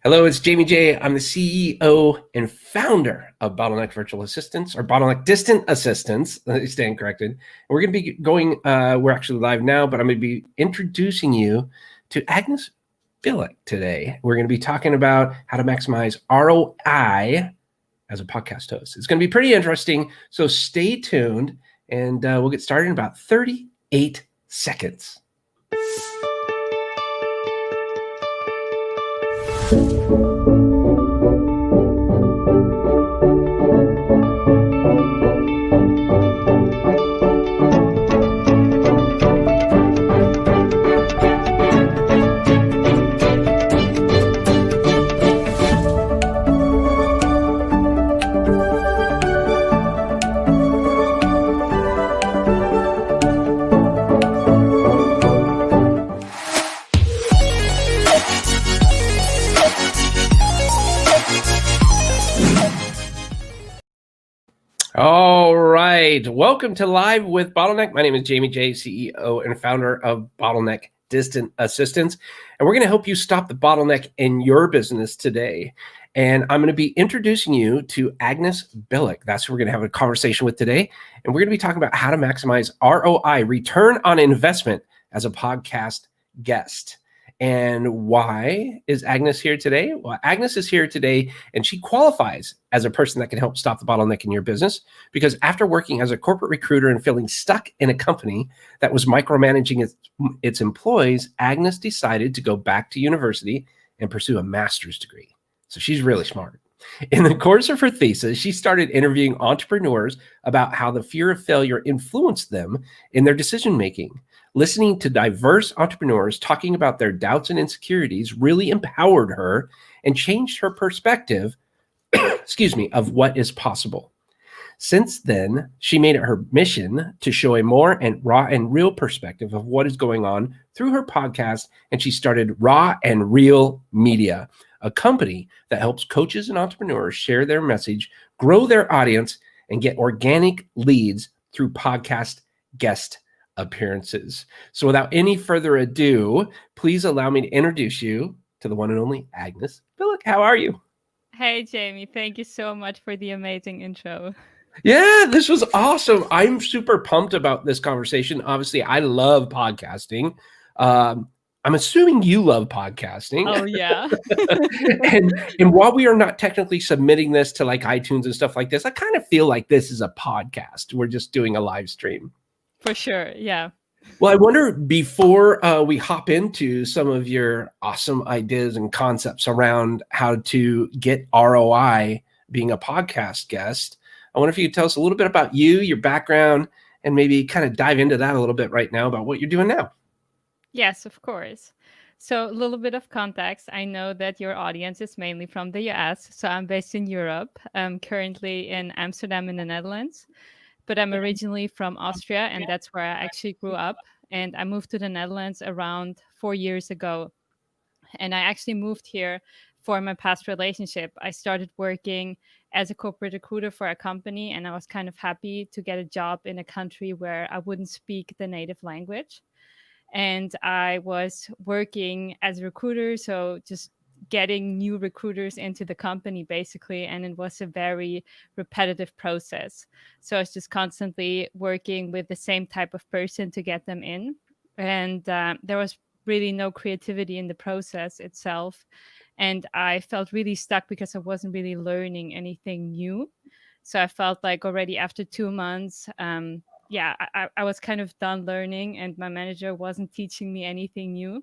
Hello, it's Jamie J. I'm the CEO and founder of Bottleneck Virtual Assistants, or Bottleneck Distant Assistants. I stand corrected. And we're going to be going, we're actually live now, but I'm going to be introducing you to Agnes Bilik today. We're going to be talking about how to maximize ROI as a podcast host. It's going to be pretty interesting, so stay tuned, and we'll get started in about 38 seconds. All right. Welcome to Live with Bottleneck. My name is Jamie J, CEO and founder of Bottleneck Distant Assistants. And we're going to help you stop the bottleneck in your business today. And I'm going to be introducing you to Agnes Bilik. That's who we're going to have a conversation with today. And we're going to be talking about how to maximize ROI, return on investment, as a podcast guest. And why is Agnes here today? Well, Agnes is here today, and she qualifies as a person that can help stop the bottleneck in your business, because after working as a corporate recruiter and feeling stuck in a company that was micromanaging its employees, Agnes decided to go back to university and pursue a master's degree. So she's really smart. In the course of her thesis, she started interviewing entrepreneurs about how the fear of failure influenced them in their decision-making. Listening to diverse entrepreneurs talking about their doubts and insecurities really empowered her and changed her perspective, of what is possible. Since then, she made it her mission to show a more and raw and real perspective of what is going on through her podcast, and she started Raw and Real Media, a company that helps coaches and entrepreneurs share their message, grow their audience, and get organic leads through podcast guest appearances. So without any further ado, please allow me to introduce you to the one and only Agnes Bilik. How are you? Hey, Jamie. Thank you so much for the amazing intro. Yeah, this was awesome. I'm super pumped about this conversation. Obviously, I love podcasting. I'm assuming you love podcasting. Oh, yeah. and while we are not technically submitting this to like iTunes and stuff like this, I kind of feel like this is a podcast. We're just doing a live stream. For sure. Yeah. Well, I wonder, before we hop into some of your awesome ideas and concepts around how to get ROI being a podcast guest, I wonder if you could tell us a little bit about you, your background, and maybe kind of dive into that a little bit right now about what you're doing now. Yes, of course. So a little bit of context. I know that your audience is mainly from the US. So I'm based in Europe. I'm currently in Amsterdam in the Netherlands. But I'm originally from Austria, and that's where I actually grew up. And I moved to the Netherlands around 4 years ago. And I actually moved here for my past relationship. I started working as a corporate recruiter for a company, and I was kind of happy to get a job in a country where I wouldn't speak the native language. And I was working as a recruiter, so just getting new recruiters into the company basically, and it was a very repetitive process. So I was just constantly working with the same type of person to get them in, and there was really no creativity in the process itself, and I felt really stuck because I wasn't really learning anything new. So I felt like already after 2 months, I was kind of done learning, and my manager wasn't teaching me anything new.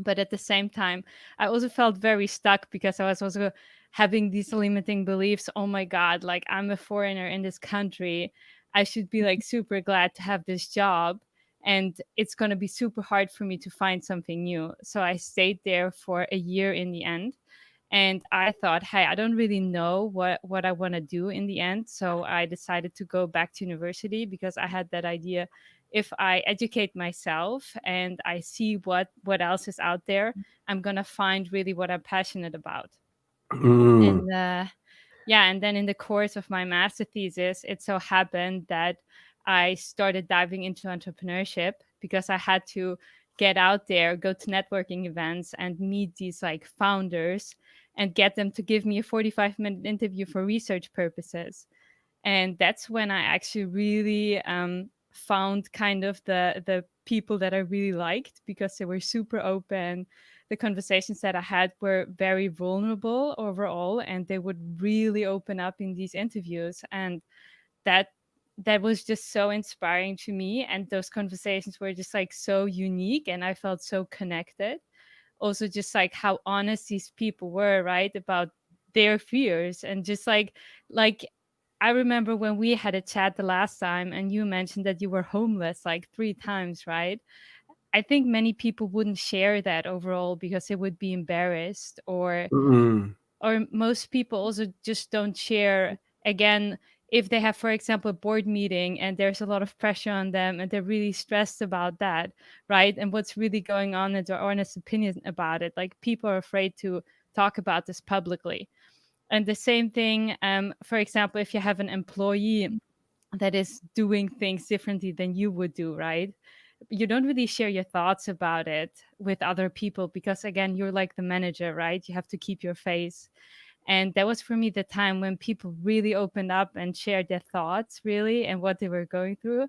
But at the same time, I also felt very stuck because I was also having these limiting beliefs. Oh my God, like I'm a foreigner in this country. I should be like super glad to have this job. And it's going to be super hard for me to find something new. So I stayed there for a year in the end. And I thought, hey, I don't really know what I want to do in the end. So I decided to go back to university because I had that idea. If I educate myself and I see what else is out there, I'm going to find really what I'm passionate about. And and then in the course of my master thesis, it so happened that I started diving into entrepreneurship because I had to get out there, go to networking events and meet these like founders and get them to give me a 45-minute interview for research purposes. And that's when I actually really found kind of the people that I really liked, because they were super open. The conversations that I had were very vulnerable overall, and they would really open up in these interviews. And that that was just so inspiring to me. And those conversations were just like so unique, and I felt so connected. Also, just like how honest these people were, right, about their fears. And just like I remember when we had a chat the last time and you mentioned that you were homeless like 3 times, right? I think many people wouldn't share that overall because they would be embarrassed, Mm. or most people also just don't share, again, if they have, for example, a board meeting and there's a lot of pressure on them and they're really stressed about that, right? And what's really going on and their honest opinion about it. Like, people are afraid to talk about this publicly. And the same thing, for example, if you have an employee that is doing things differently than you would do, right? You don't really share your thoughts about it with other people because, again, you're like the manager, right? You have to keep your face. And that was for me the time when people really opened up and shared their thoughts, really, and what they were going through.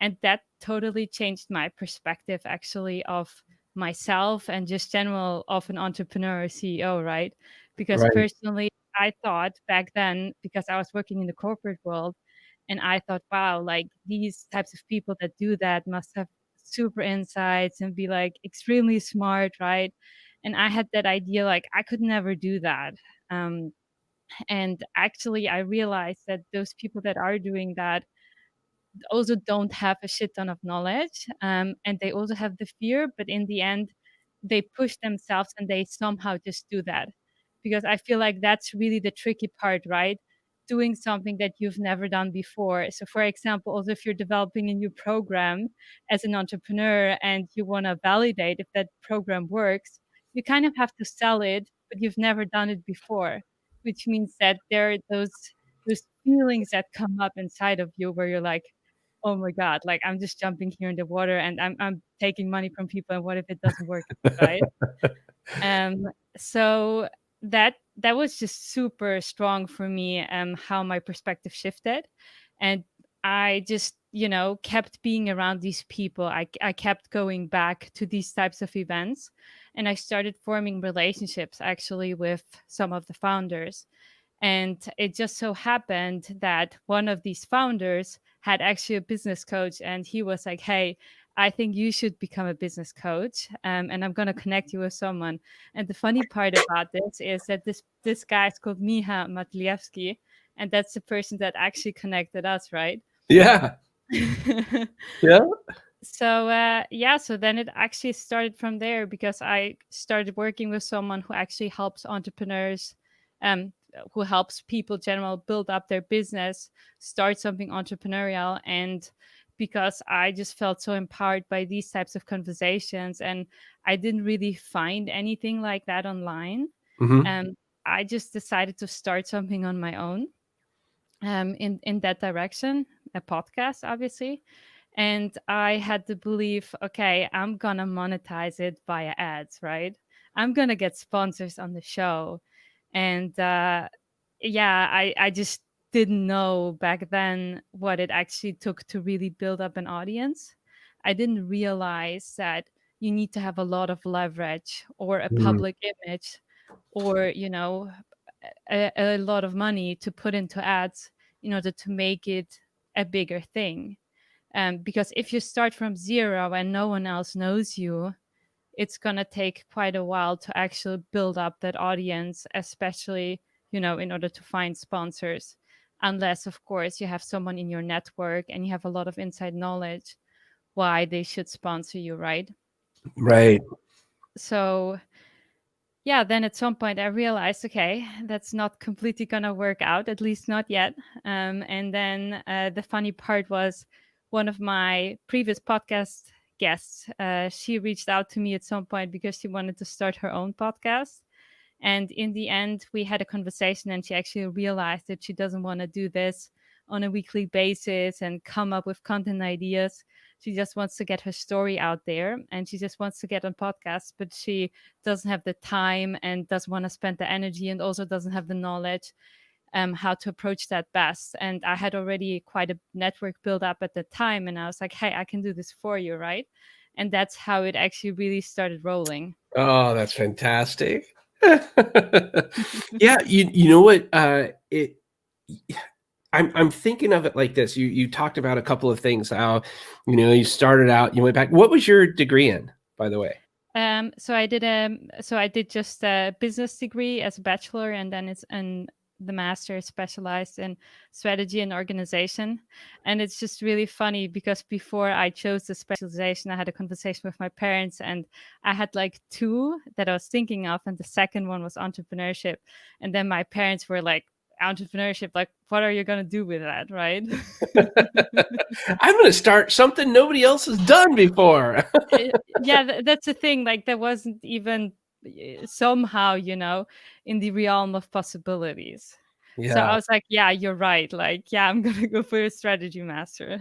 And that totally changed my perspective, actually, of myself and just general of an entrepreneur or CEO, right? Because Right. personally, I thought back then, because I was working in the corporate world, and I thought, wow, like these types of people that do that must have super insights and be like extremely smart, right? And I had that idea, like I could never do that. Um, and actually, I realized that those people that are doing that also don't have a shit ton of knowledge, and they also have the fear, but in the end they push themselves and they somehow just do that, because I feel like that's really the tricky part, right? Doing something that you've never done before. So for example, also if you're developing a new program as an entrepreneur and you want to validate if that program works, you kind of have to sell it, but you've never done it before, which means that there are those feelings that come up inside of you where you're like, oh my god, like I'm just jumping here in the water and I'm taking money from people, and what if it doesn't work out, right? Um, so that was just super strong for me, how my perspective shifted. And I just, kept being around these people. I kept going back to these types of events, and I started forming relationships actually with some of the founders. And it just so happened that one of these founders had actually a business coach, and he was like, hey, I think you should become a business coach, and I'm going to connect you with someone. And the funny part about this is that this guy is called Miha Matlievsky, and that's the person that actually connected us, right? Yeah. Yeah. So then it actually started from there, because I started working with someone who actually helps entrepreneurs, um, who helps people general build up their business, start something entrepreneurial. And because I just felt so empowered by these types of conversations, and I didn't really find anything like that online, Hmm. um, I just decided to start something on my own, in that direction, a podcast, obviously. And I had to believe, okay, I'm gonna monetize it via ads, right? I'm gonna get sponsors on the show. And yeah, I just didn't know back then what it actually took to really build up an audience. I didn't realize that you need to have a lot of leverage or a public image, or a lot of money to put into ads in order to make it a bigger thing. Because if you start from zero and no one else knows you, it's going to take quite a while to actually build up that audience, especially, in order to find sponsors. Unless, of course, you have someone in your network and you have a lot of inside knowledge why they should sponsor you, right? Right. So yeah, then at some point I realized, okay, that's not completely gonna work out, at least not yet. And then the funny part was, one of my previous podcast guests, she reached out to me at some point because she wanted to start her own podcast. And in the end, we had a conversation, and she actually realized that she doesn't want to do this on a weekly basis and come up with content ideas. She just wants to get her story out there, and she just wants to get on podcasts, but she doesn't have the time and doesn't want to spend the energy, and also doesn't have the knowledge how to approach that best. And I had already quite a network built up at the time, and I was like, hey, I can do this for you, right? And that's how it actually really started rolling. Oh, that's fantastic. Yeah, you know what? I'm thinking of it like this. You talked about a couple of things. How you started out, you went back. What was your degree in, by the way? So I did just a business degree as a bachelor, and then the master specialized in strategy and organization. And it's just really funny because before I chose the specialization, I had a conversation with my parents, and I had like two that I was thinking of, and the second one was entrepreneurship. And then my parents were like, entrepreneurship, like, what are you going to do with that, right? I'm going to start something nobody else has done before. Yeah, that's the thing. Like, that wasn't even somehow, in the realm of possibilities. So I Yeah. was like, yeah, you're right. Like, yeah, I'm going to go for a strategy master.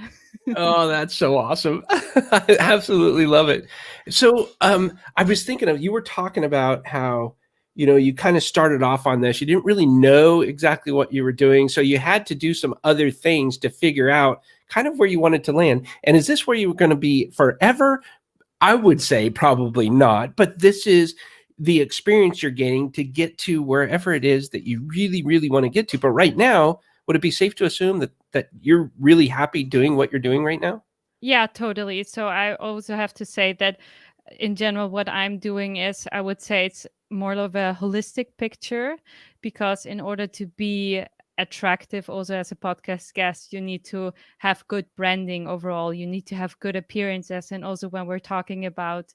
Oh, that's so awesome. I absolutely love it. So, I was thinking you were talking about how, you kind of started off on this. You didn't really know exactly what you were doing. So you had to do some other things to figure out kind of where you wanted to land. And is this where you were going to be forever? I would say probably not, but this is the experience you're gaining to get to wherever it is that you really, really want to get to. But right now, would it be safe to assume that you're really happy doing what you're doing right now? Yeah, totally. So I also have to say that in general, what I'm doing is, I would say it's more of a holistic picture, because in order to be attractive also as a podcast guest, you need to have good branding overall. You need to have good appearances. And also when we're talking about,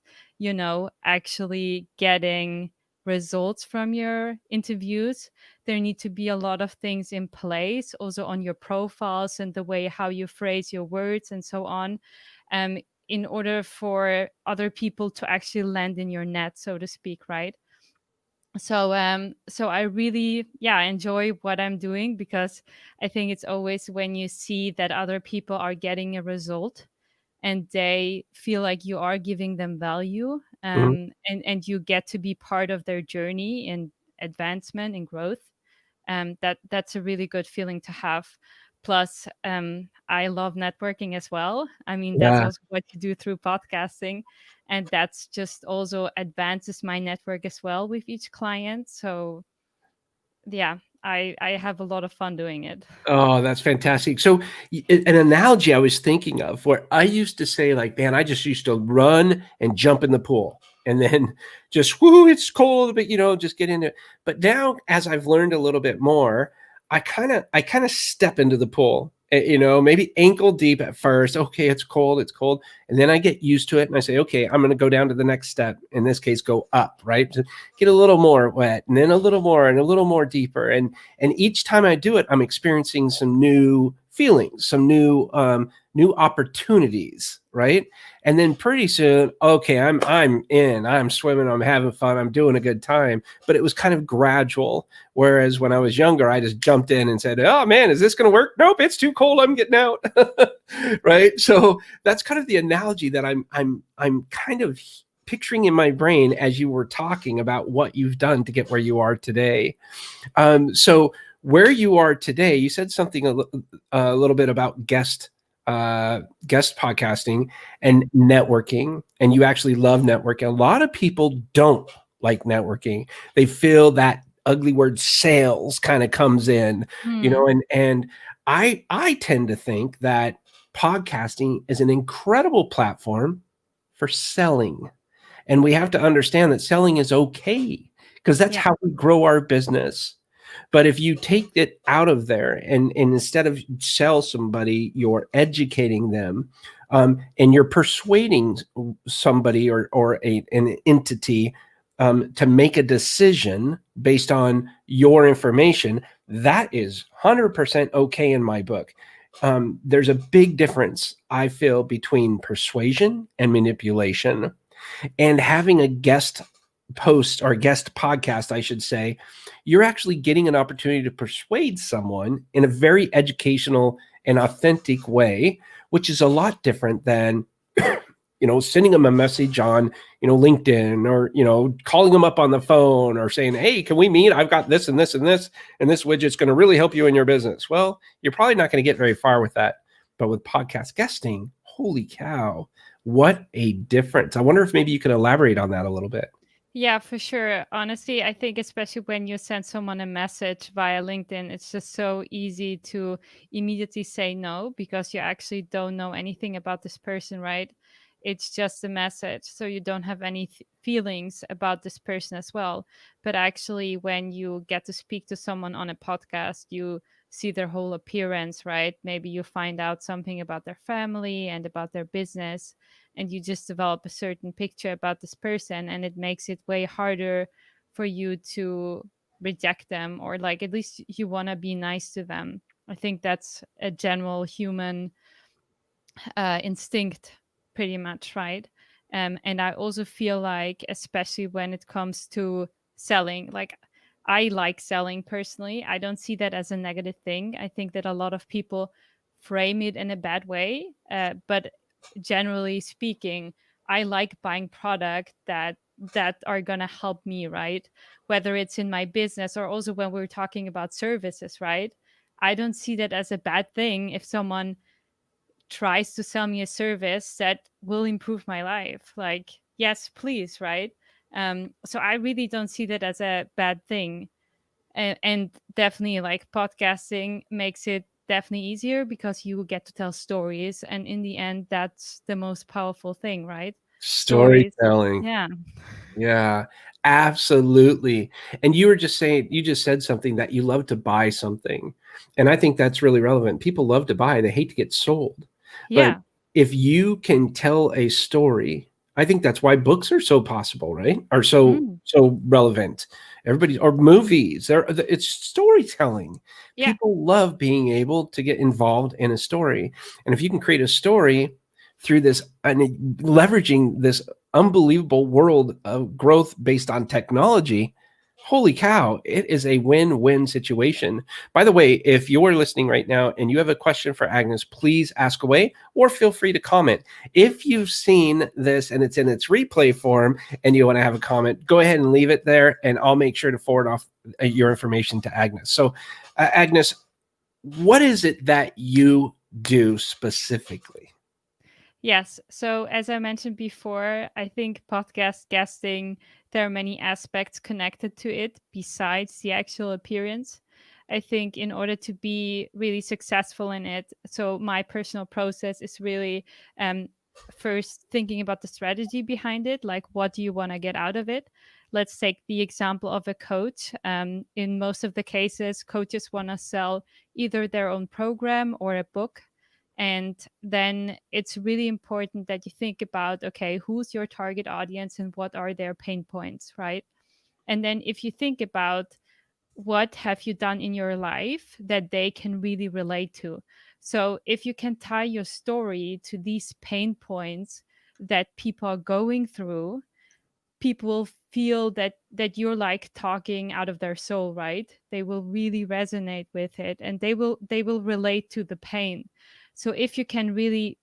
actually getting results from your interviews, there need to be a lot of things in place also on your profiles and the way how you phrase your words and so on, um, in order for other people to actually land in your net, so to speak, right? So I really, yeah, enjoy what I'm doing, because I think it's always when you see that other people are getting a result and they feel like you are giving them value, Mhm. and you get to be part of their journey and advancement and growth. That's a really good feeling to have. Plus, I love networking as well. I mean, that's Yeah. also what you do through podcasting, and that's just also advances my network as well with each client. So yeah, I have a lot of fun doing it. Oh, that's fantastic. So, an analogy I was thinking of, where I used to say, like, man, I just used to run and jump in the pool, and then just, whoo, it's cold, but just get into it. But now, as I've learned a little bit more, I kind of step into the pool. Maybe ankle deep at first. Okay, it's cold, and then I get used to it, and I say, okay, I'm going to go down to the next step. In this case, go up, right? To get a little more wet, and then a little more, and a little more deeper, and each time I do it, I'm experiencing some new feelings, some new opportunities, right? And then pretty soon, okay, I'm in, I'm swimming, I'm having fun, I'm doing a good time. But it was kind of gradual. Whereas when I was younger, I just jumped in and said, "Oh man, is this going to work? Nope, it's too cold. I'm getting out." Right. So that's kind of the analogy that I'm kind of picturing in my brain as you were talking about what you've done to get where you are today. So where you are today, you said something a little bit about guest podcasting and networking, and you actually love networking. A lot of people don't like networking. They feel that ugly word sales kind of comes in, Hmm. and I tend to think that podcasting is an incredible platform for selling. And we have to understand that selling is okay, because that's Yeah. how we grow our business. But if you take it out of there, and instead of sell somebody, you're educating them, and you're persuading somebody or an entity to make a decision based on your information, that is 100% okay in my book. There's a big difference, I feel, between persuasion and manipulation. And having a guest post or guest podcast, I should say, you're actually getting an opportunity to persuade someone in a very educational and authentic way, which is a lot different than sending them a message on, LinkedIn, or, calling them up on the phone, or saying, hey, can we meet? I've got this and this and this, and this widget's going to really help you in your business. Well, you're probably not going to get very far with that. But with podcast guesting, holy cow, what a difference. I wonder if maybe you could elaborate on that a little bit. Yeah, for sure. Honestly, I think especially when you send someone a message via LinkedIn, it's just so easy to immediately say no because you actually don't know anything about this person, right? It's just a message. So you don't have any feelings about this person as well. But actually, when you get to speak to someone on a podcast, you see their whole appearance, right? Maybe you find out something about their family and about their business, and you just develop a certain picture about this person, and it makes it way harder for you to reject them, or like at least you want to be nice to them. I think that's a general human instinct, pretty much, right? And I also feel like, especially when it comes to selling, like I like selling personally. I don't see that as a negative thing. I think that a lot of people frame it in a bad way, but generally speaking, I like buying product that are gonna help me, right? Whether it's in my business or also when we're talking about services, right? I don't see that as a bad thing if someone tries to sell me a service that will improve my life. Like, yes, please, right? So I really don't see that as a bad thing. And definitely, like, podcasting makes it definitely easier because you get to tell stories. And in the end, that's the most powerful thing, right? Stories. Storytelling. Yeah. Yeah, absolutely. And you just said something, that you love to buy something. And I think that's really relevant. People love to buy, they hate to get sold. But Yeah. if you can tell a story, I think that's why books are so possible, right? Are Mm. so relevant. Everybody, or movies, it's storytelling. Yeah. People love being able to get involved in a story. And if you can create a story through this, and leveraging this unbelievable world of growth based on technology, holy cow, it is a win-win situation. By the way, if you're listening right now and you have a question for Agnes, please ask away, or feel free to comment. If you've seen this and it's in its replay form and you want to have a comment, go ahead and leave it there, and I'll make sure to forward off your information to Agnes. So, Agnes, what is it that you do specifically? Yes. So, as I mentioned before, I think podcast guesting, there are many aspects connected to it besides the actual appearance. I think in order to be really successful in it, so my personal process is really um, first thinking about the strategy behind it. Like, what do you want to get out of it? Let's take the example of a coach. In most of the cases, coaches want to sell either their own program or a book, and then it's really important that you think about, okay, who's your target audience and what are their pain points, right? And then if you think about what have you done in your life that they can really relate to. So if you can tie your story to these pain points that people are going through, people will feel that you're like talking out of their soul, right? They will really resonate with it, and they will relate to the pain. So if you can really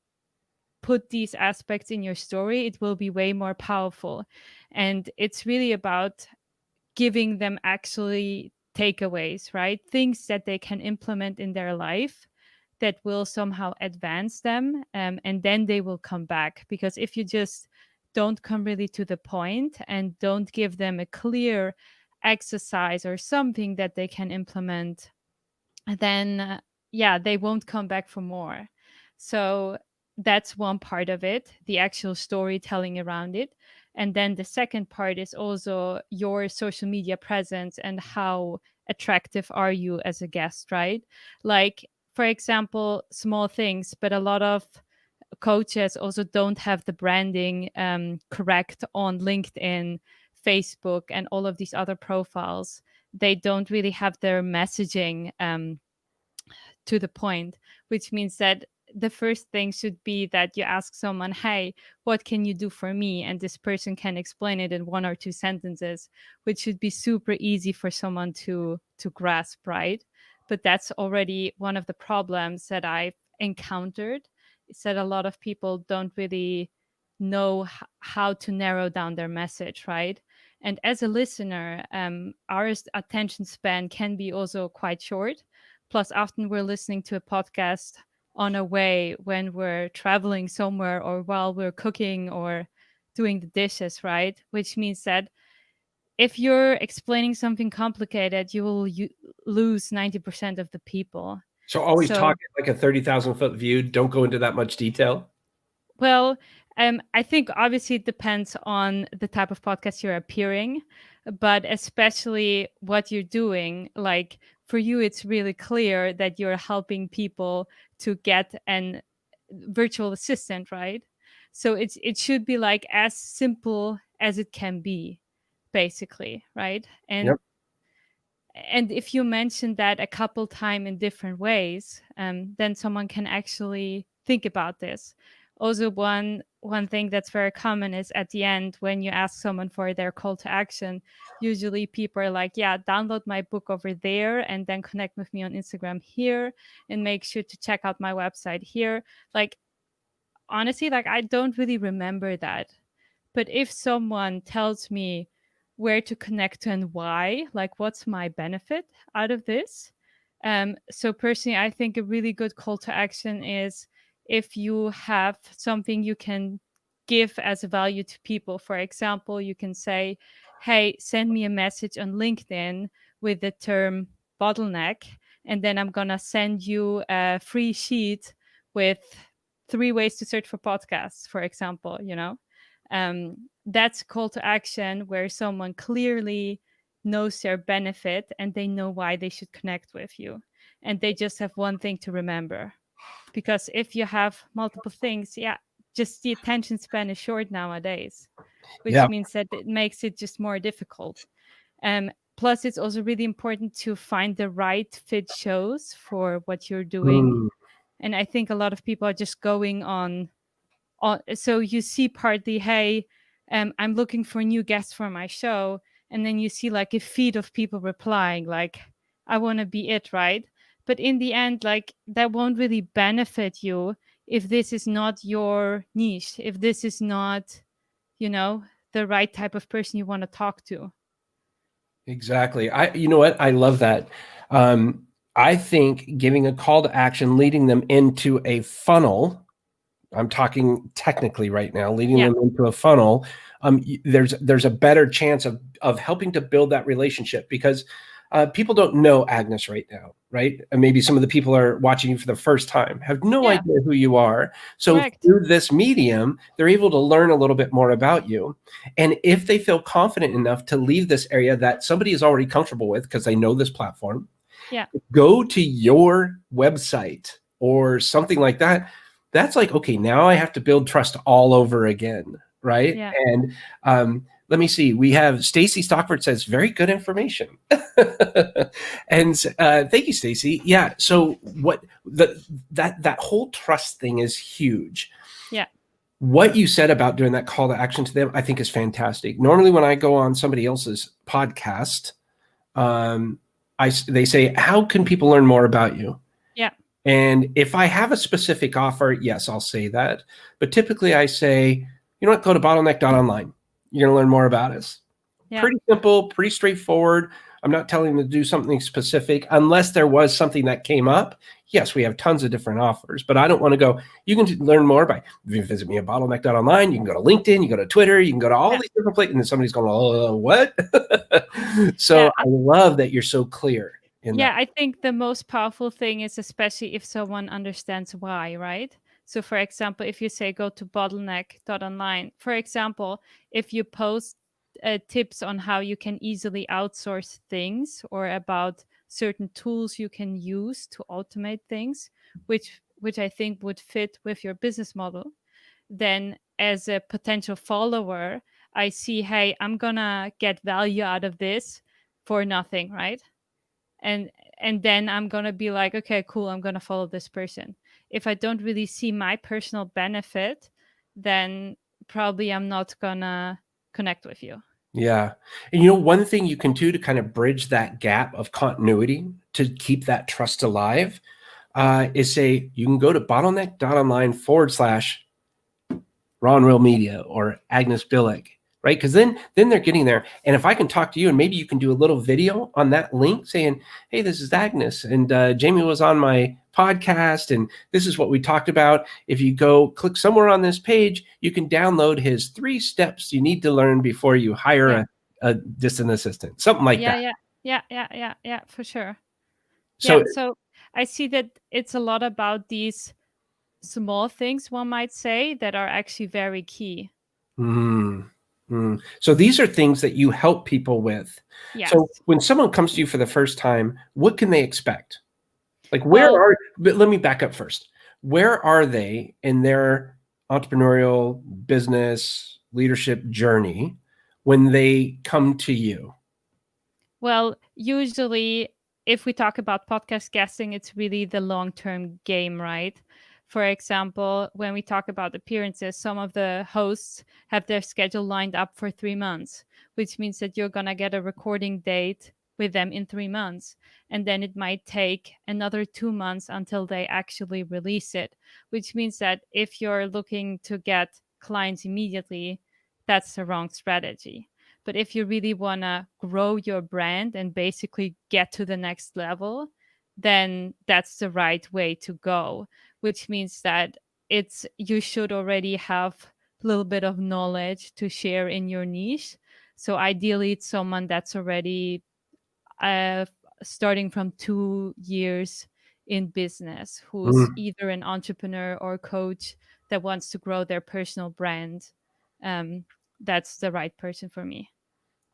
put these aspects in your story, it will be way more powerful. And it's really about giving them actually takeaways, right? Things that they can implement in their life that will somehow advance them. And then they will come back. Because if you just don't come really to the point and don't give them a clear exercise or something that they can implement, then yeah, they won't come back for more. So that's one part of it, the actual storytelling around it. And then the second part is also your social media presence and how attractive are you as a guest, right? Like, for example, small things, but a lot of coaches also don't have the branding correct on LinkedIn, Facebook, and all of these other profiles. They don't really have their messaging to the point, which means that the first thing should be that you ask someone, hey, what can you do for me? And this person can explain it in one or two sentences, which should be super easy for someone to grasp, right? But that's already one of the problems that I've encountered, said a lot of people don't really know how to narrow down their message, right? And as a listener, our attention span can be also quite short. Plus, often we're listening to a podcast on our way when we're traveling somewhere or while we're cooking or doing the dishes, right? Which means that if you're explaining something complicated, you will lose 90% of the people. So always So, talk at like a 30,000-foot view. Don't go into that much detail. well, I think obviously it depends on the type of podcast you're appearing, but especially what you're doing. Like for you, it's really clear that you're helping people to get an virtual assistant, right? So it should be like as simple as it can be, basically, right? Yep. And if you mention that a couple time in different ways, then someone can actually think about this. Also, one thing that's very common is at the end when you ask someone for their call to action, usually people are like, yeah, download my book over there and then connect with me on Instagram here and make sure to check out my website here. Like, honestly, like I don't really remember that. But if someone tells me where to connect and why, like what's my benefit out of this? So personally, I think a really good call to action is if you have something you can give as a value to people. For example, you can say, hey, send me a message on LinkedIn with the term bottleneck, and then I'm gonna send you a free sheet with 3 ways to search for podcasts, for example, that's call to action where someone clearly knows their benefit and they know why they should connect with you. And they just have one thing to remember. Because if you have multiple things, yeah, just the attention span is short nowadays, Yeah. which means that it makes it just more difficult. Plus, it's also really important to find the right fit shows for what you're doing. Mm. And I think a lot of people are just going on so you see partly, hey, I'm looking for new guests for my show, and then you see like a feed of people replying like, I want to be it, right? But in the end, like that won't really benefit you if this is not your niche, if this is not, the right type of person you want to talk to. Exactly. You know what? I love that. I think giving a call to action, leading them into a funnel. I'm talking technically right now, leading Yeah. them into a funnel. There's a better chance of helping to build that relationship because people don't know Agnes right now, right? And maybe some of the people are watching you for the first time, have no Yeah. idea who you are. So Correct. through this medium, they're able to learn a little bit more about you. And if they feel confident enough to leave this area that somebody is already comfortable with because they know this platform, Yeah. go to your website or something like that. That's like, okay, now I have to build trust all over again, right? Yeah. And let me see. We have Stacy Stockford says very good information, and thank you, Stacy. Yeah. So what that whole trust thing is huge. Yeah. What you said about doing that call to action to them, I think is fantastic. Normally, when I go on somebody else's podcast, they say, how can people learn more about you? Yeah. And if I have a specific offer, yes, I'll say that. But typically I say, you know what, go to bottleneck.online. You're going to learn more about us. Yeah. Pretty simple, pretty straightforward. I'm not telling them to do something specific unless there was something that came up. Yes, we have tons of different offers, but I don't want to go, you can learn more by visit me at bottleneck.online. You can go to LinkedIn, you can go to Twitter, you can go to all these different places. And then somebody's going, oh, what? So Yeah. I love that you're so clear. Yeah, I think the most powerful thing is especially if someone understands why, right? So, for example, if you say go to bottleneck.online, for example, if you post tips on how you can easily outsource things or about certain tools you can use to automate things, which I think would fit with your business model, then as a potential follower, I see, hey, I'm gonna get value out of this for nothing, right? And then I'm gonna be like, okay, cool, I'm gonna follow this person. If I don't really see my personal benefit, then probably I'm not gonna connect with you. Yeah. And one thing you can do to kind of bridge that gap of continuity to keep that trust alive, is say you can go to bottleneck.online/raw and real media or Agnes Bilik, right? Because then they're getting there. And if I can talk to you, and maybe you can do a little video on that link saying, hey, this is Agnes, and Jamie was on my podcast, and this is what we talked about. If you go click somewhere on this page, you can download his 3 steps you need to learn before you hire Yeah. a distant assistant, something like that. Yeah, for sure. So Yeah, so I see that it's a lot about these small things, one might say, that are actually very key. So these are things that you help people with. So Yes. when someone comes to you for the first time, what can they expect? Like Well, but let me back up first. Where are they in their entrepreneurial business leadership journey when they come to you? well, usually if we talk about podcast guesting, it's really the long-term game, right? For example, when we talk about appearances, some of the hosts have their schedule lined up for 3 months, which means that you're going to get a recording date with them in 3 months. And then it might take another 2 months until they actually release it, which means that if you're looking to get clients immediately, that's the wrong strategy. But if you really want to grow your brand and basically get to the next level, then that's the right way to go, which means that it's you should already have a little bit of knowledge to share in your niche. So ideally it's someone that's already uh, starting from 2 years in business, who's Mm, either an entrepreneur or coach that wants to grow their personal brand. Um, that's the right person for me.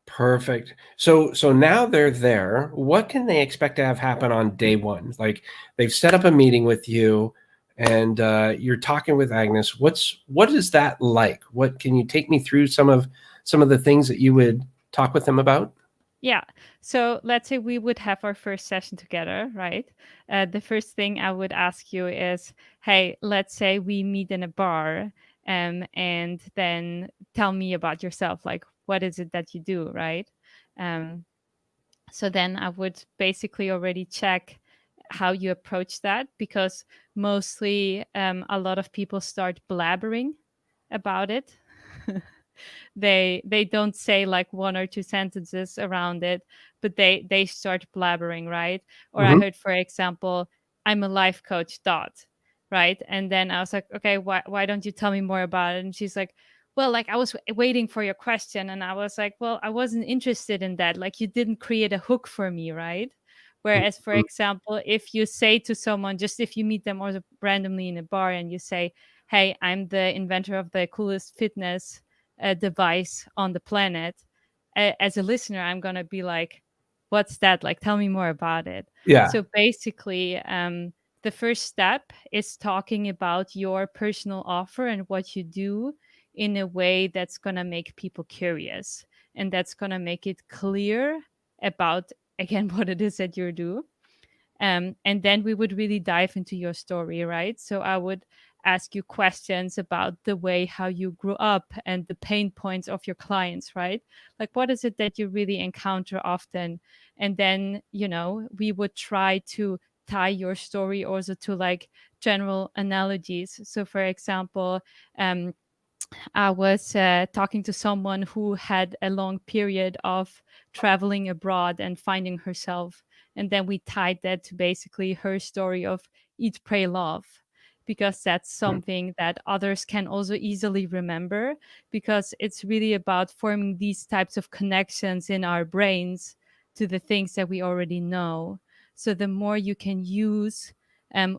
perfect. So now they're there. What can they expect to have happen on day one? Like they've set up a meeting with you, and you're talking with Agnes. What is that like? What can you take me through some of the things that you would talk with them about? Yeah. So let's say we would have our first session together, right? The first thing I would ask you is, hey, let's say we meet in a bar, and then tell me about yourself. Like, what is it that you do, right? Um, so then I would basically already check how you approach that, because mostly a lot of people start blabbering about it. They don't say like one or two sentences around it, but they start blabbering, right? Or I Mhm. heard, for example, I'm a life coach, dot, right? And then I was like, okay, why don't you tell me more about it? And she's like, well, like I was waiting for your question, and I was like, well, I wasn't interested in that. Like you didn't create a hook for me, right? Whereas, for Mhm. example, if you say to someone, just if you meet them or randomly in a bar and you say, hey, I'm the inventor of the coolest fitness device on the planet, as a listener, I'm going to be like, what's that? Like, tell me more about it. Yeah. So basically, the first step is talking about your personal offer and what you do in a way that's going to make people curious, and that's going to make it clear about, again, what it is that you do. And then we would really dive into your story, right? So I would ask you questions about the way how you grew up and the pain points of your clients, right? Like, what is it that you really encounter often? And then, we would try to tie your story also to like general analogies. So, for example, um, I was talking to someone who had a long period of traveling abroad and finding herself. And then we tied that to basically her story of Eat, Pray, Love, because that's something that others can also easily remember, because it's really about forming these types of connections in our brains to the things that we already know. So the more you can use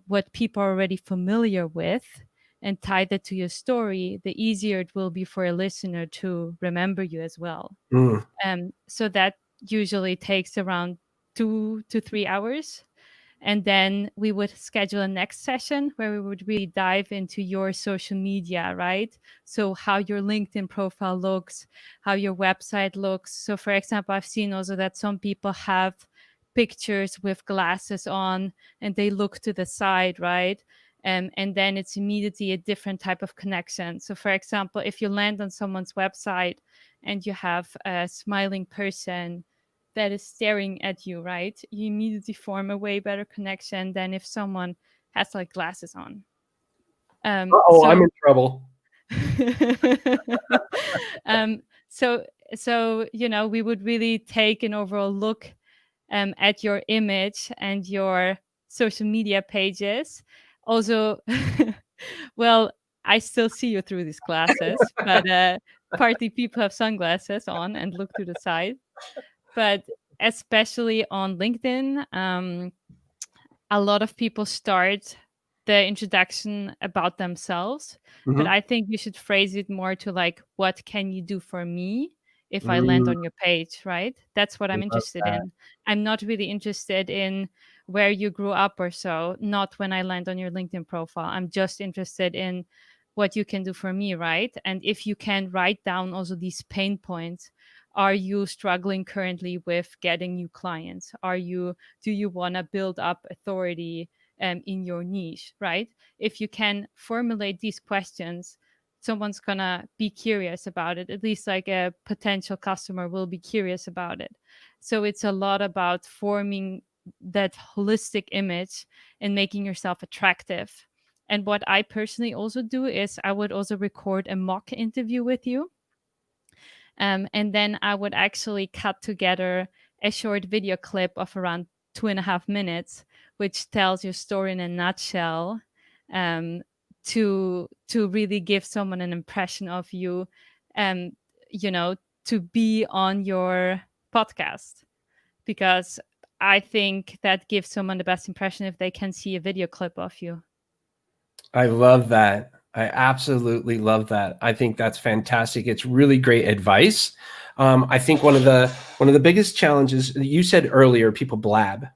what people are already familiar with and tie that to your story, the easier it will be for a listener to remember you as well. Mm. So that usually takes around 2 to 3 hours. And then we would schedule a next session where we would really dive into your social media, right? So, how your LinkedIn profile looks, how your website looks. So, for example, I've seen also that some people have pictures with glasses on and they look to the side, right? And then it's immediately a different type of connection. So, for example, if you land on someone's website and you have a smiling person that is staring at you, right? You immediately form a way better connection than if someone has like glasses on. Oh, I'm in trouble. um, so we would really take an overall look at your image and your social media pages. Also, well, I still see you through these glasses, but partly people have sunglasses on and look to the side. But especially on LinkedIn, a lot of people start the introduction about themselves, but I think you should phrase it more to like, what can you do for me if I land on your page, right? That's what I'm interested in. I'm not really interested in where you grew up or so, not when I land on your LinkedIn profile. I'm just interested in what you can do for me, right? And if you can write down also these pain points. Are you struggling currently with getting new clients? Do you want to build up authority in your niche, right? If you can formulate these questions, someone's gonna be curious about it. At least like a potential customer will be curious about it. So it's a lot about forming that holistic image and making yourself attractive. And what I personally also do is I would also record a mock interview with you. And then I would actually cut together a short video clip of around 2.5 minutes, which tells your story in a nutshell, to really give someone an impression of you, um, to be on your podcast. Because I think that gives someone the best impression if they can see a video clip of you. I love that. I absolutely love that. I think that's fantastic. It's really great advice. I think one of the biggest challenges you said earlier, people blab,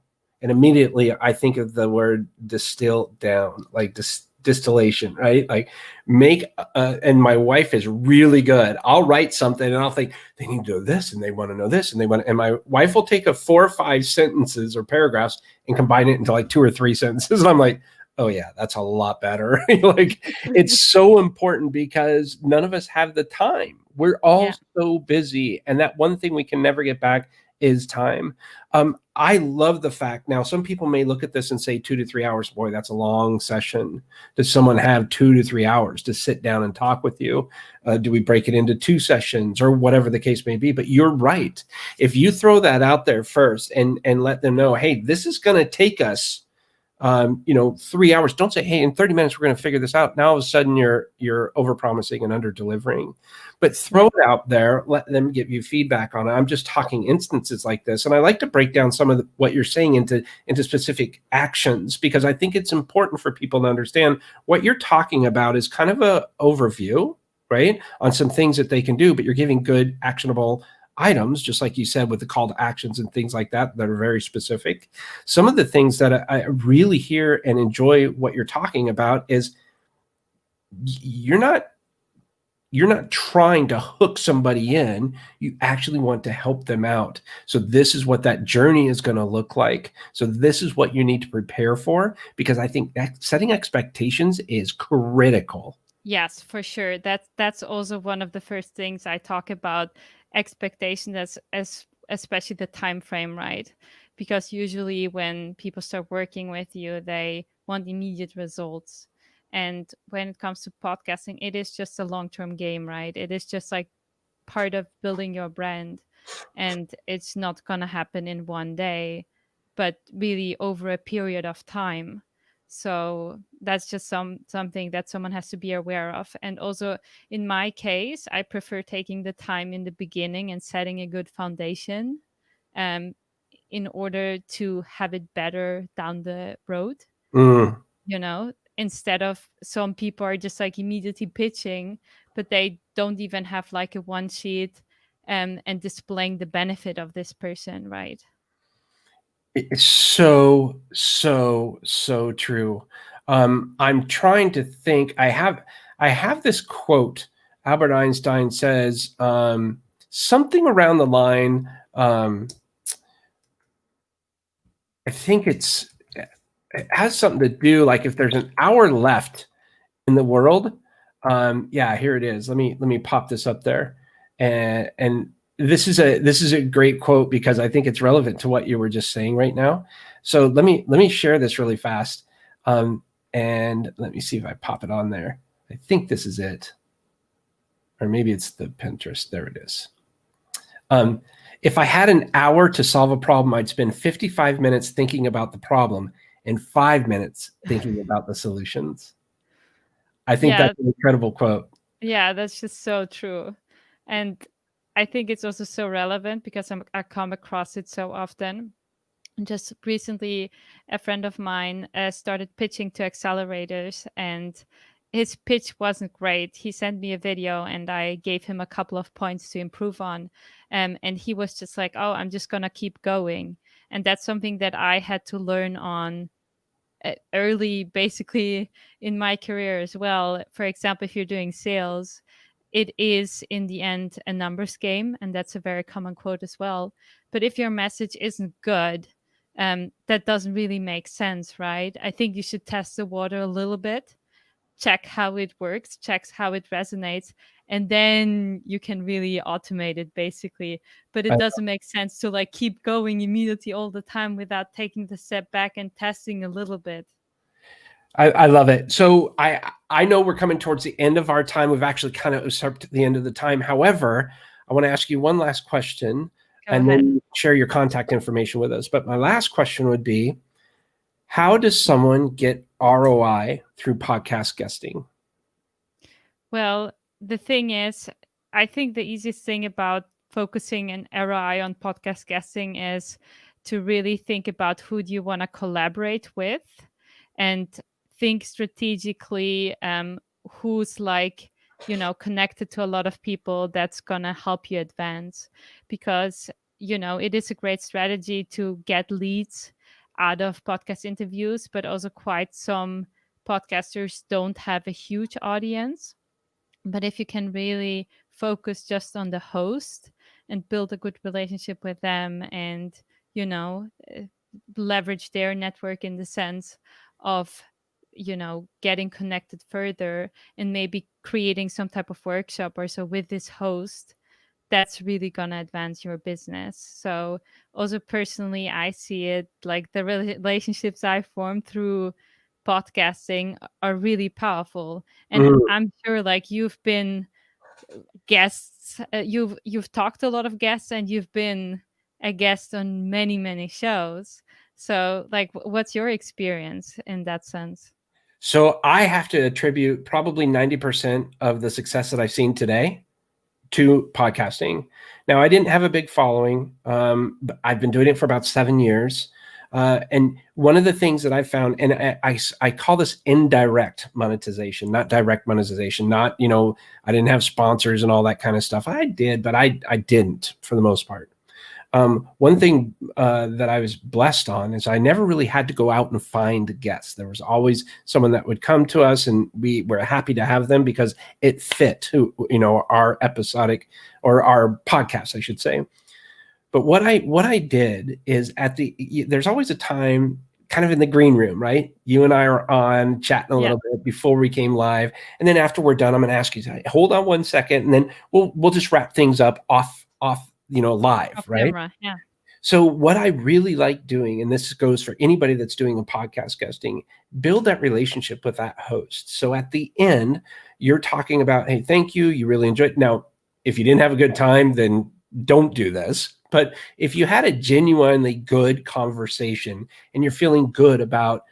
and immediately I think of the word distill down, like distillation, right? Like make. And my wife is really good. I'll write something and I'll think they need to know this, and they want to know this, and and my wife will take 4 or 5 sentences or paragraphs and combine it into like 2 or 3 sentences, and I'm like, oh yeah, that's a lot better. Like it's so important because none of us have the time. We're all so busy. And that one thing we can never get back is time. I love the fact now some people may look at this and say 2 to 3 hours. Boy, that's a long session. Does someone have 2 to 3 hours to sit down and talk with you? Do we break it into 2 sessions or whatever the case may be? But you're right. If you throw that out there first and let them know, hey, this is going to take us 3 hours. Don't say, hey, in 30 minutes, we're going to figure this out. Now all of a sudden you're over promising and under delivering, but throw it out there, let them give you feedback on it. I'm just talking instances like this. And I like to break down some of what you're saying into specific actions, because I think it's important for people to understand what you're talking about is kind of a overview, right? On some things that they can do, but you're giving good actionable items, just like you said, with the call to actions and things like that are very specific. Some of the things that I really hear and enjoy what you're talking about is you're not trying to hook somebody in. You actually want to help them out. So this is what that journey is going to look like. So this is what you need to prepare for, because I think that setting expectations is critical. Yes, for sure. That's also one of the first things I talk about, expectation, as especially the time frame, right? Because usually when people start working with you, they want immediate results. And when it comes to podcasting, it is just a long-term game, right? It is just like part of building your brand. And it's not going to happen in one day, but really over a period of time. So that's just something that someone has to be aware of. And also in my case, I prefer taking the time in the beginning and setting a good foundation, in order to have it better down the road. Instead of, some people are just like immediately pitching, but they don't even have like a one sheet, and displaying the benefit of this person, right? It's so true. I'm trying to think. I have this quote. Albert Einstein says something around the line. I think it has something to do, like if there's an hour left in the world. Yeah, here it is. Let me pop this up there, and this is a great quote because I think it's relevant to what you were just saying right now. So let me share this really fast. And let me see if I pop it on there. I think this is it. Or maybe it's the Pinterest. There it is. If I had an hour to solve a problem, I'd spend 55 minutes thinking about the problem and 5 minutes thinking about the solutions. I think Yeah, that's an incredible quote. yeah, that's just so true. And I think it's also so relevant because I come across it so often. Just recently, a friend of mine started pitching to accelerators, and his pitch wasn't great. He sent me a video, and I gave him a couple of points to improve on. And he was just like, "Oh, I'm just gonna keep going." And that's something that I had to learn on early, basically, in my career as well. For example, if you're doing sales, it is in the end a numbers game, and that's a very common quote as well. But if your message isn't good, that doesn't really make sense, right? I think you should test the water a little bit, check how it works, checks how it resonates, and then you can really automate it, basically. But it doesn't make sense to like keep going immediately all the time without taking the step back and testing a little bit. I love it. So I know we're coming towards the end of our time. We've actually kind of usurped the end of the time. However, I want to ask you one last question. Go And ahead. then share your contact information with us. But my last question would be, how does someone get ROI through podcast guesting? Well, the thing is, I think the easiest thing about focusing an ROI on podcast guesting is to really think about who do you want to collaborate with, and think strategically who's like, connected to a lot of people that's going to help you advance. Because, it is a great strategy to get leads out of podcast interviews, but also quite some podcasters don't have a huge audience. But if you can really focus just on the host and build a good relationship with them, and, you know, uh, leverage their network in the sense of, getting connected further and maybe creating some type of workshop or so with this host, that's really going to advance your business. So also personally, I see it like the relationships I formed through podcasting are really powerful. And I'm sure like you've been guests, you've talked to a lot of guests, and you've been a guest on many shows. So like what's your experience in that sense? So I have to attribute probably 90% of the success that I've seen today to podcasting. Now, I didn't have a big following, but I've been doing it for about 7 years. And one of the things that I found, and I call this indirect monetization, not direct monetization, not, I didn't have sponsors and all that kind of stuff. I did, but I didn't for the most part. One thing that I was blessed on is I never really had to go out and find guests. There was always someone that would come to us, and we were happy to have them because it fit, our episodic or our podcast, I should say. But what I did is there's always a time kind of in the green room, right? You and I are on chatting a little bit before we came live. And then after we're done, I'm going to ask you to hold on 1 second, and then we'll just wrap things up off, live, Off right? camera, yeah. So what I really like doing, and this goes for anybody that's doing a podcast guesting, build that relationship with that host. So at the end, you're talking about, hey, thank you. You really enjoyed it. Now, if you didn't have a good time, then don't do this. But if you had a genuinely good conversation and you're feeling good about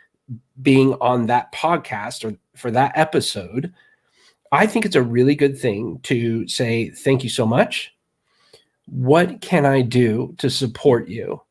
being on that podcast or for that episode, I think it's a really good thing to say, thank you so much. What can I do to support you?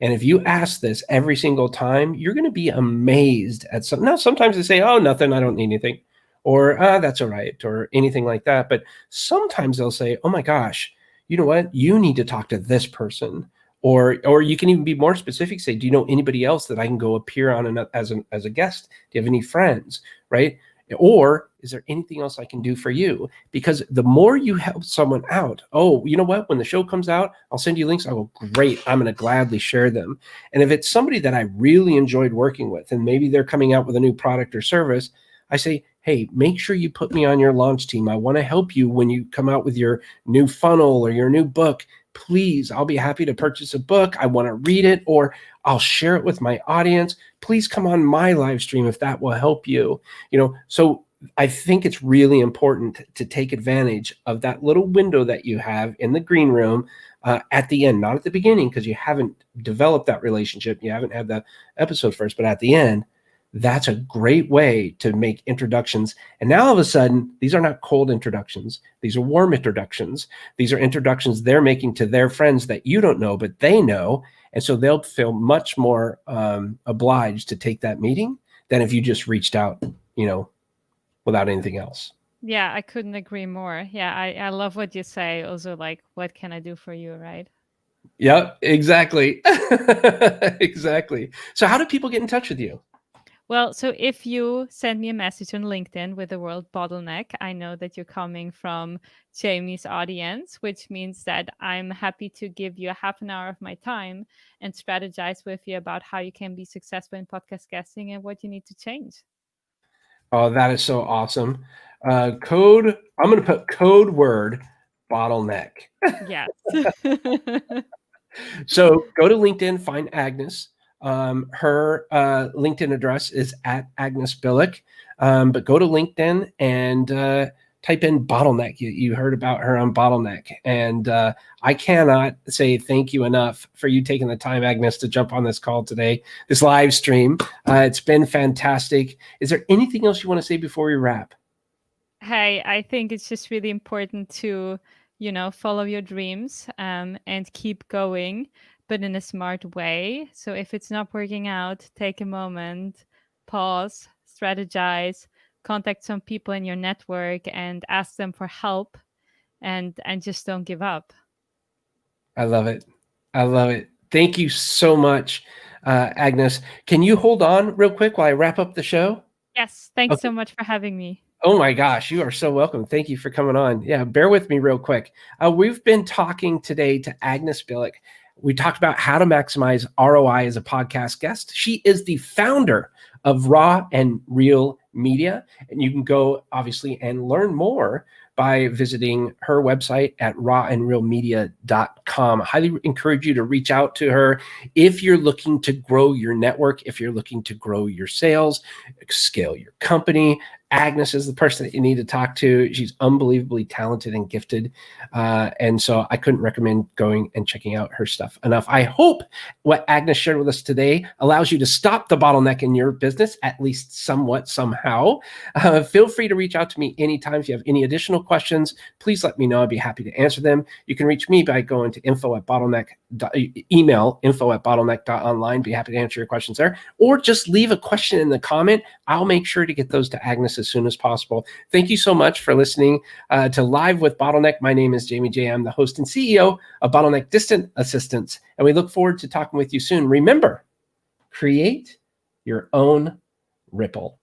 And if you ask this every single time, you're going to be amazed at something. Now, sometimes they say, oh, nothing, I don't need anything. Or, that's all right, or anything like that. But sometimes they'll say, oh my gosh, you know what? You need to talk to this person. Or you can even be more specific, say, do you know anybody else that I can go appear on as a guest? Do you have any friends, right? Or is there anything else I can do for you? Because the more you help someone out, oh, you know what? When the show comes out, I'll send you links. I go, great. I'm going to gladly share them. And if it's somebody that I really enjoyed working with, and maybe they're coming out with a new product or service, I say, hey, make sure you put me on your launch team. I want to help you when you come out with your new funnel or your new book. please, I'll be happy to purchase a book. I want to read it, or I'll share it with my audience. Please come on my live stream if that will help you. So I think it's really important to take advantage of that little window that you have in the green room at the end, not at the beginning, because you haven't developed that relationship. You haven't had the episode first, but at the end, that's a great way to make introductions. And now all of a sudden, these are not cold introductions. These are warm introductions. These are introductions they're making to their friends that you don't know, but they know. And so they'll feel much more obliged to take that meeting than if you just reached out, without anything else. Yeah, I couldn't agree more. Yeah, I love what you say. Also, like, what can I do for you, right? Yep, exactly. Exactly. So how do people get in touch with you? Well, so if you send me a message on LinkedIn with the word bottleneck, I know that you're coming from Jamie's audience, which means that I'm happy to give you a half an hour of my time and strategize with you about how you can be successful in podcast guesting and what you need to change. Oh, that is so awesome. I'm going to put code word bottleneck. Yes. So go to LinkedIn, find Agnes. Her LinkedIn address is at Agnes Bilik. But go to LinkedIn and type in Bottleneck. You heard about her on Bottleneck. And I cannot say thank you enough for you taking the time, Agnes, to jump on this call today, this live stream. It's been fantastic. Is there anything else you want to say before we wrap? Hey, I think it's just really important to, follow your dreams and keep going, but in a smart way. So if it's not working out, take a moment, pause, strategize, contact some people in your network and ask them for help, and just don't give up. I love it. I love it. Thank you so much, Agnes. Can you hold on real quick while I wrap up the show? Yes, thanks so much for having me. Oh my gosh, you are so welcome. Thank you for coming on. Yeah, bear with me real quick. We've been talking today to Agnes Bilik. We talked about how to maximize ROI as a podcast guest. She is the founder of Raw and Real Media, and you can go obviously and learn more by visiting her website at rawandrealmedia.com. I highly encourage you to reach out to her if you're looking to grow your network, if you're looking to grow your sales, scale your company. Agnes is the person that you need to talk to. She's unbelievably talented and gifted. And so I couldn't recommend going and checking out her stuff enough. I hope what Agnes shared with us today allows you to stop the bottleneck in your business, at least somewhat, somehow. Feel free to reach out to me anytime. If you have any additional questions, please let me know. I'd be happy to answer them. You can reach me by going to info@bottleneck.online. Be happy to answer your questions there. Or just leave a question in the comment. I'll make sure to get those to Agnes as soon as possible. Thank you so much for listening to Live with Bottleneck. My name is Jamie J. I'm the host and CEO of Bottleneck Distant Assistants, and we look forward to talking with you soon. Remember, create your own ripple.